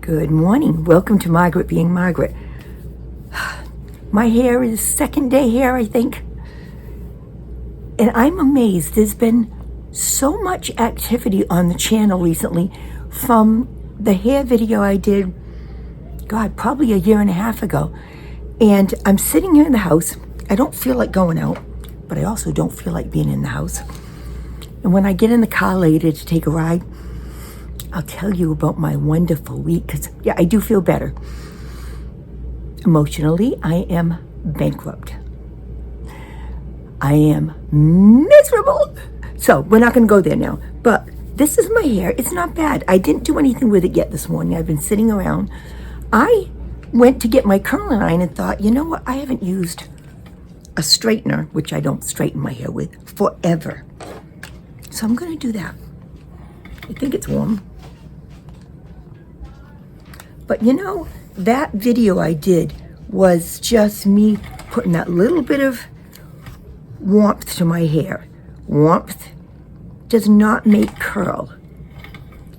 Good morning. Welcome to Margaret Being Margaret. My hair is second day hair, I think. And I'm amazed. There's been so much activity on the channel recently from the hair video I did, God, probably a year and a half ago. And I'm sitting here in the house. I don't feel like going out, but I also don't feel like being in the house. And when I get in the car later to take a ride, I'll tell you about my wonderful week, because, yeah, I do feel better. Emotionally, I am bankrupt. I am miserable. So we're not going to go there now. But this is my hair. It's not bad. I didn't do anything with it yet this morning. I've been sitting around. I went to get my curling iron and thought, you know what? I haven't used a straightener, which I don't straighten my hair with, forever. So I'm going to do that. I think it's warm. But you know, that video I did was just me putting that little bit of warmth to my hair. Warmth does not make curl.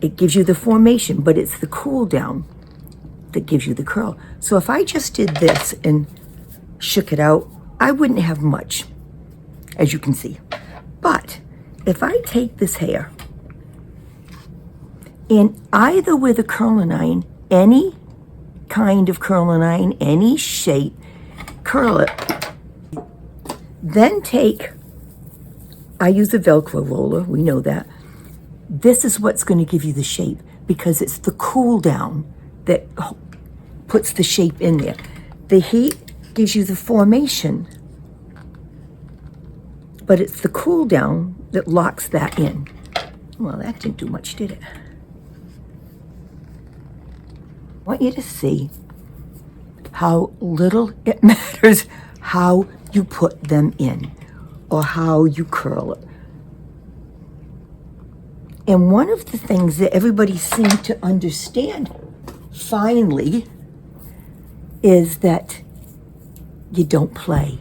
It gives you the formation, but it's the cool down that gives you the curl. So if I just did this and shook it out, I wouldn't have much, as you can see. But if I take this hair and either with a curling iron, any kind of curling iron, any shape, curl it, then take, I use a Velcro roller, we know that. This is what's going to give you the shape, because it's the cool down that puts the shape in there. The heat gives you the formation, but it's the cool down that locks that in. Well, that didn't do much, did it? I want you to see how little it matters how you put them in or how you curl it. And one of the things that everybody seemed to understand finally is that you don't play.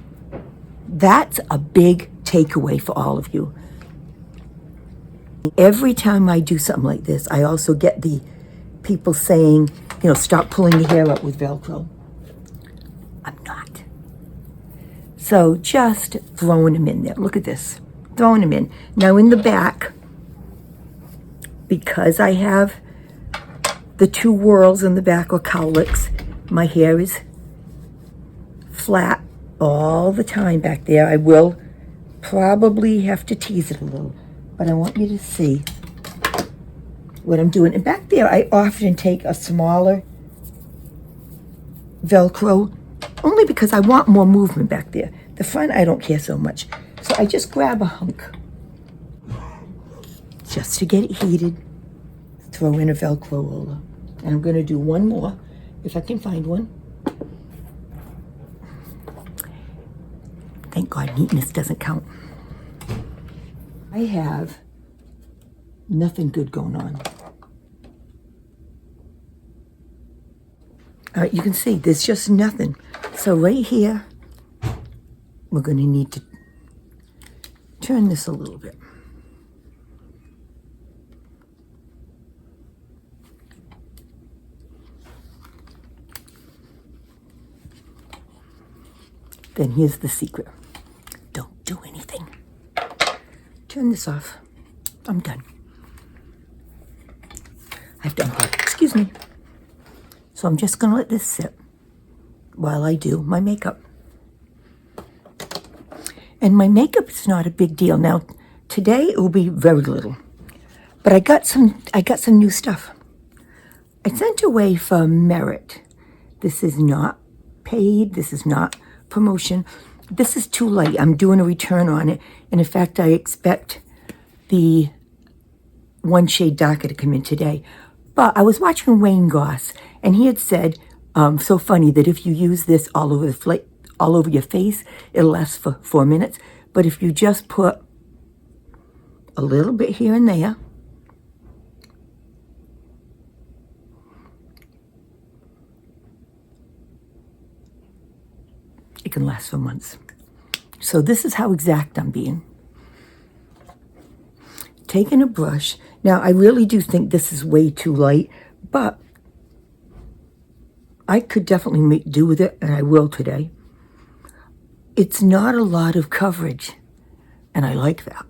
That's a big takeaway for all of you. Every time I do something like this, I also get the people saying, you know, stop pulling your hair out with Velcro. I'm not. So just throwing them in there. Look at this. Throwing them in. Now in the back, because I have the two whorls in the back or cowlicks, my hair is flat all the time back there. I will probably have to tease it a little, but I want you to see what I'm doing. And back there, I often take a smaller Velcro, only because I want more movement back there. The front, I don't care so much. So I just grab a hunk, just to get it heated, throw in a Velcro roller. And I'm gonna do one more, if I can find one. Thank God neatness doesn't count. I have nothing good going on. You can see there's just nothing. So right here, we're going to need to turn this a little bit. Then here's the secret. Don't do anything. Turn this off. I'm done. I have to unplug. Excuse me. So I'm just going to let this sit while I do my makeup. And my makeup is not a big deal. Now, today it will be very little. But I got some new stuff. I sent away for Merit. This is not paid. This is not promotion. This is too light. I'm doing a return on it. And in fact, I expect the one shade darker to come in today. But I was watching Wayne Goss, and he had said, so funny, that if you use this all over your face, it'll last for 4 minutes. But if you just put a little bit here and there, it can last for months. So this is how exact I'm being. Taking a brush. Now, I really do think this is way too light, but I could definitely make do with it, and I will today. It's not a lot of coverage, and I like that.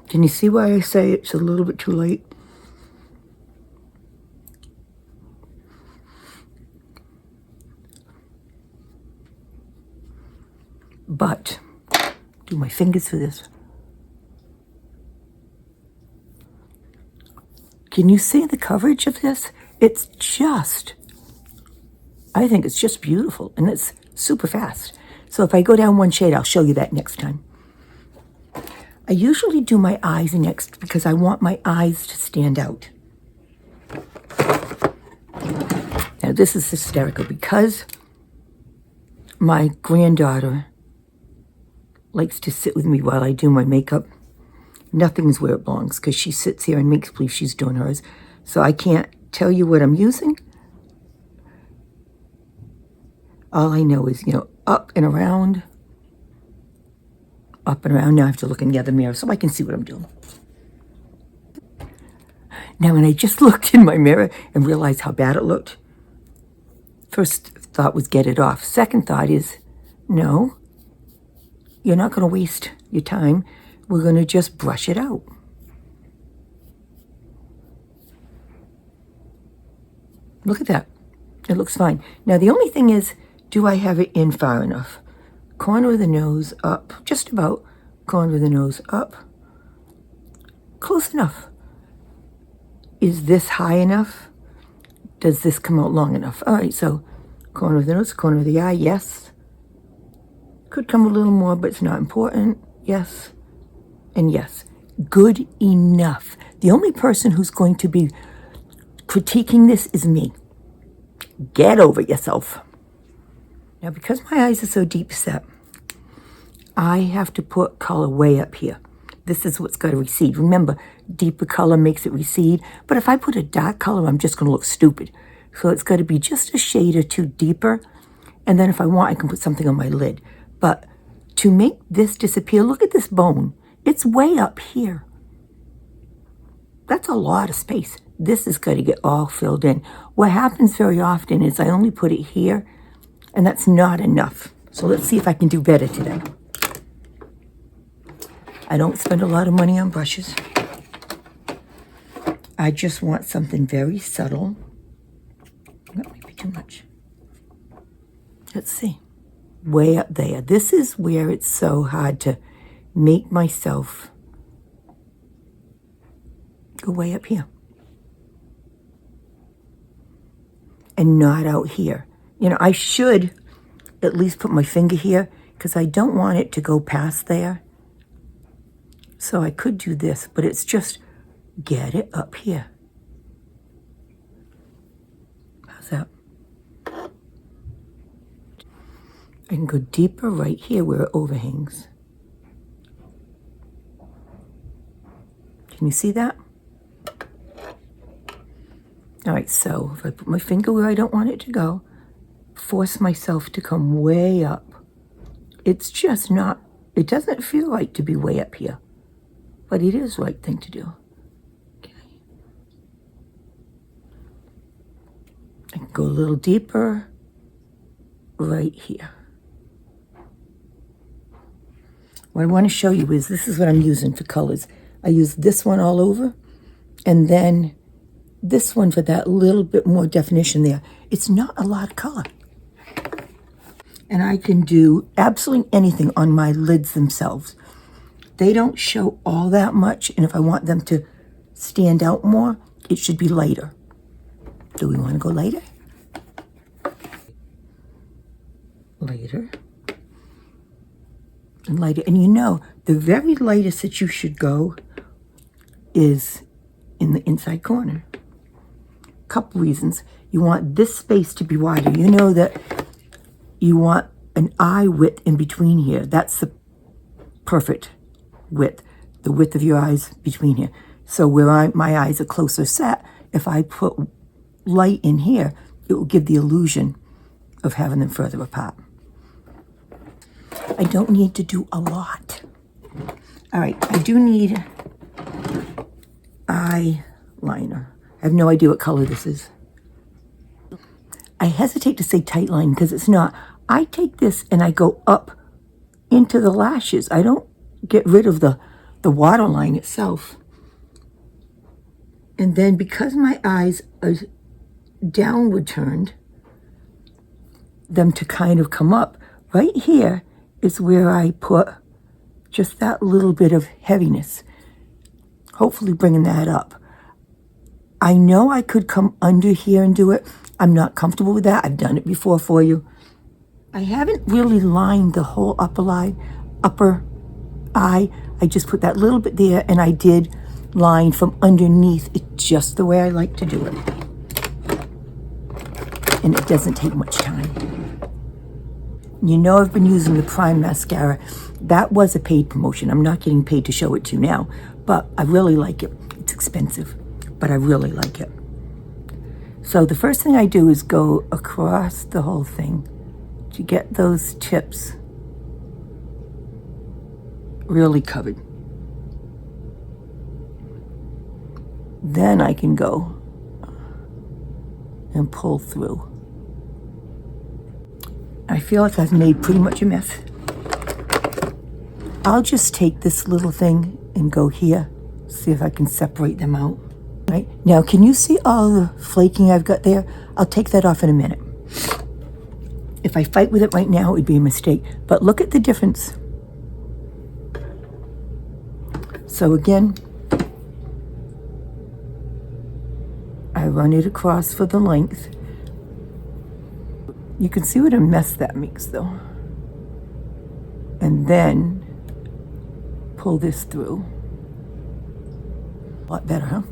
Can you see why I say it's a little bit too late? But, do my fingers for this. Can you see the coverage of this? It's just, I think it's just beautiful, and it's super fast. So if I go down one shade, I'll show you that next time. I usually do my eyes next because I want my eyes to stand out. Now this is hysterical because my granddaughter likes to sit with me while I do my makeup. Nothing's where it belongs because she sits here and makes believe she's doing hers. So I can't tell you what I'm using. All I know is, up and around. Up and around. Now I have to look in the other mirror so I can see what I'm doing. Now when I just looked in my mirror and realized how bad it looked, first thought was get it off. Second thought is, no, you're not going to waste your time. We're going to just brush it out. Look at that. It looks fine. Now the only thing is, do I have it in far enough? Corner of the nose up, just about. Corner of the nose up. Close enough. Is this high enough? Does this come out long enough? All right, so corner of the nose, corner of the eye, yes. Could come a little more, but it's not important. Yes, and yes. Good enough. The only person who's going to be critiquing this is me. Get over yourself. Now, because my eyes are so deep set, I have to put color way up here. This is what's got to recede. Remember, deeper color makes it recede. But if I put a dark color, I'm just going to look stupid. So it's got to be just a shade or two deeper. And then if I want, I can put something on my lid. But to make this disappear, look at this bone. It's way up here. That's a lot of space. This is going to get all filled in. What happens very often is I only put it here, and that's not enough. So let's see if I can do better today. I don't spend a lot of money on brushes. I just want something very subtle. That might be too much. Let's see. Way up there. This is where it's so hard to make myself go way up here. And not out here. I should at least put my finger here because I don't want it to go past there. So I could do this, but it's just get it up here. How's that? I can go deeper right here where it overhangs. Can you see that? All right, so if I put my finger where I don't want it to go, force myself to come way up. It's just not, it doesn't feel right to be way up here, but it is the right thing to do. Okay. I can go a little deeper right here. What I want to show you is this is what I'm using for colors. I use this one all over, and then this one for that little bit more definition there. It's not a lot of color. And I can do absolutely anything on my lids themselves. They don't show all that much, and if I want them to stand out more, it should be lighter. Do we want to go lighter? Lighter. And lighter. And the very lightest that you should go is in the inside corner. Couple reasons. You want this space to be wider. You know that you want an eye width in between here. That's the perfect width. The width of your eyes between here. So where my eyes are closer set, if I put light in here, it will give the illusion of having them further apart. I don't need to do a lot. All right, I do need eyeliner. I have no idea what color this is. I hesitate to say tight line because it's not. I take this and I go up into the lashes. I don't get rid of the waterline itself. And then because my eyes are downward turned, them to kind of come up, right here is where I put just that little bit of heaviness, hopefully bringing that up. I know I could come under here and do it. I'm not comfortable with that. I've done it before for you. I haven't really lined the whole upper eye. I just put that little bit there, and I did line from underneath. It's just the way I like to do it. And it doesn't take much time. You know I've been using the Prime mascara. That was a paid promotion. I'm not getting paid to show it to you now, but I really like it. It's expensive, but I really like it. So the first thing I do is go across the whole thing to get those tips really covered. Then I can go and pull through. I feel like I've made pretty much a mess. I'll just take this little thing and go here, see if I can separate them out. Right now, can you see all the flaking I've got there? I'll take that off in a minute. If I fight with it right now, it would be a mistake. But look at the difference. So again, I run it across for the length. You can see what a mess that makes though. And then pull this through. A lot better, huh?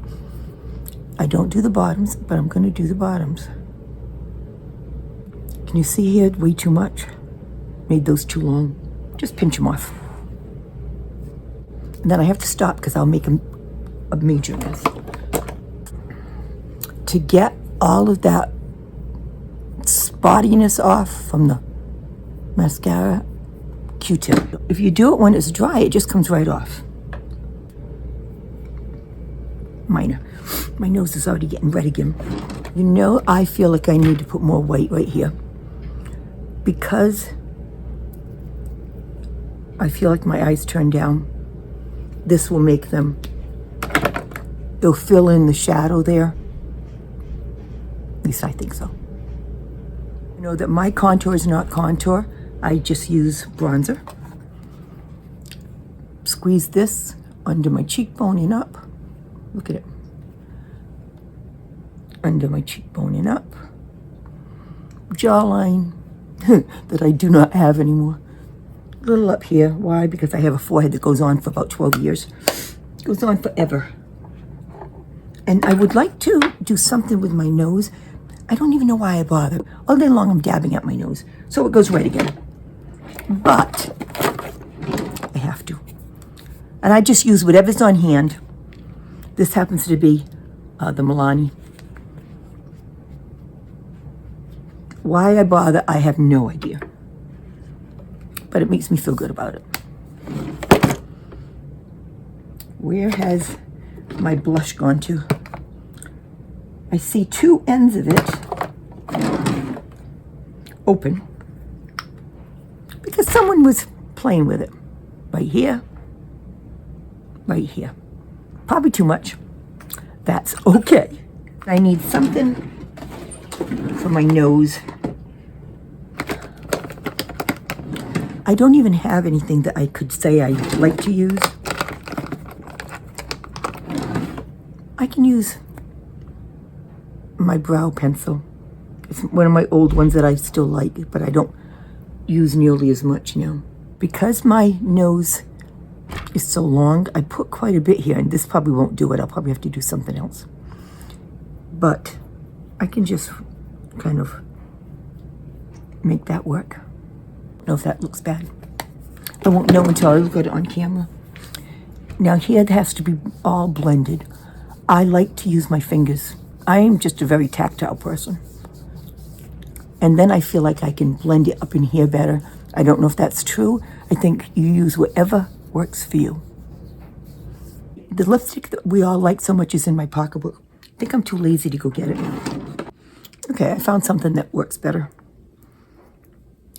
I don't do the bottoms, but I'm going to do the bottoms. Can you see here? Way too much. Made those too long. Just pinch them off. And then I have to stop because I'll make a major mess. To get all of that spottiness off from the mascara, Q-tip. If you do it when it's dry, it just comes right off. Minor. My nose is already getting red again. You know, I feel like I need to put more white right here because I feel like my eyes turn down. This will make them, they'll fill in the shadow there. At least I think so. You know that my contour is not contour. I just use bronzer. Squeeze this under my cheekbone and up. Look at it. Under my cheekbone and up. Jawline that I do not have anymore. A little up here. Why? Because I have a forehead that goes on for about 12 years. It goes on forever. And I would like to do something with my nose. I don't even know why I bother. All day long I'm dabbing at my nose. So it goes red again. But I have to. And I just use whatever's on hand. This happens to be the Milani. Why I bother, I have no idea. But it makes me feel good about it. Where has my blush gone to? I see two ends of it open because someone was playing with it. Right here, right here. Probably too much. That's okay. I need something for my nose. I don't even have anything that I could say I like to use. I can use my brow pencil. It's one of my old ones that I still like, but I don't use nearly as much now. Because my nose is so long, I put quite a bit here, and this probably won't do it. I'll probably have to do something else. But I can just kind of make that work. I don't know if that looks bad. I won't know until I look at it on camera. Now here it has to be all blended. I like to use my fingers. I am just a very tactile person. And then I feel like I can blend it up in here better. I don't know if that's true. I think you use whatever works for you. the lipstick that we all like so much is in my pocketbook. I think I'm too lazy to go get it. Okay, I found something that works better.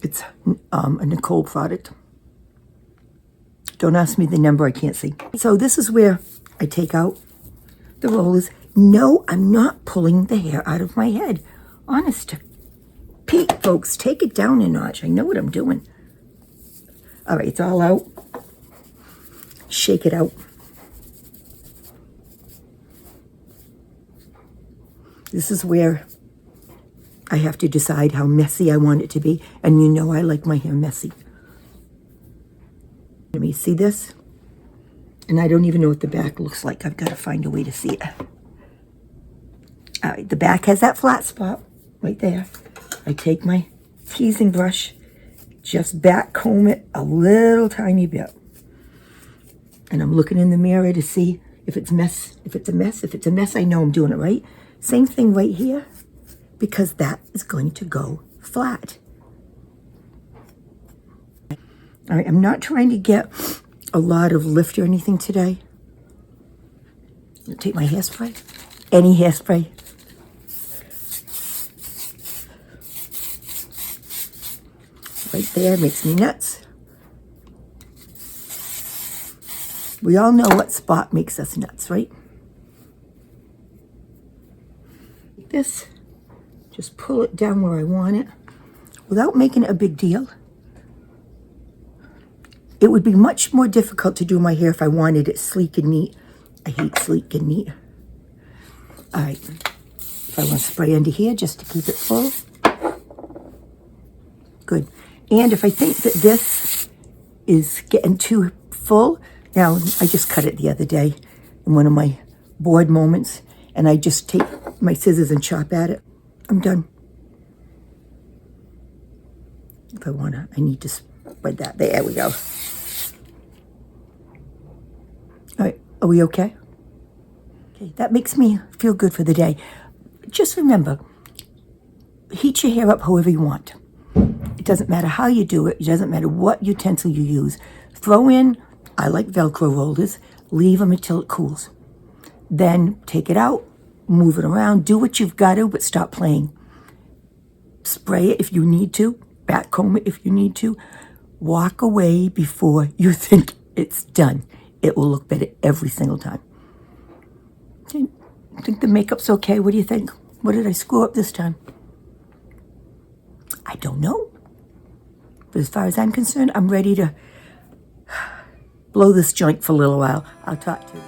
It's a Nicole product. Don't ask me the number, I can't see. So this is where I take out the rollers. No, I'm not pulling the hair out of my head. Honest to Pete, folks, take it down a notch. I know what I'm doing. All right, it's all out. Shake it out. This is where I have to decide how messy I want it to be. And you know I like my hair messy. Let me see this. And I don't even know what the back looks like. I've got to find a way to see it. All right, the back has that flat spot right there. I take my teasing brush, just back comb it a little tiny bit. And I'm looking in the mirror to see if it's mess. If it's a mess, I know I'm doing it right. Same thing right here, because that is going to go flat. All right, I'm not trying to get a lot of lift or anything today. I'll take my hairspray, any hairspray. Right there makes me nuts. We all know what spot makes us nuts, right? Like this, just pull it down where I want it without making it a big deal. It would be much more difficult to do my hair if I wanted it sleek and neat. I hate sleek and neat. All right, if I want to spray under here just to keep it full. Good. And if I think that this is getting too full, now I just cut it the other day in one of my bored moments, and I just take my scissors and chop at it. I'm done. If I wanna, I need to spread that. There we go. All right, are we okay? Okay, that makes me feel good for the day. Just remember, heat your hair up however you want. It doesn't matter how you do it. It doesn't matter what utensil you use. Throw in, I like Velcro rollers, leave them until it cools. Then take it out, move it around, do what you've got to, but stop playing. Spray it if you need to, back comb it if you need to. Walk away before you think it's done. It will look better every single time. Okay. I think the makeup's okay. What do you think? What did I screw up this time? I don't know. But as far as I'm concerned, I'm ready to blow this joint for a little while. I'll talk to you.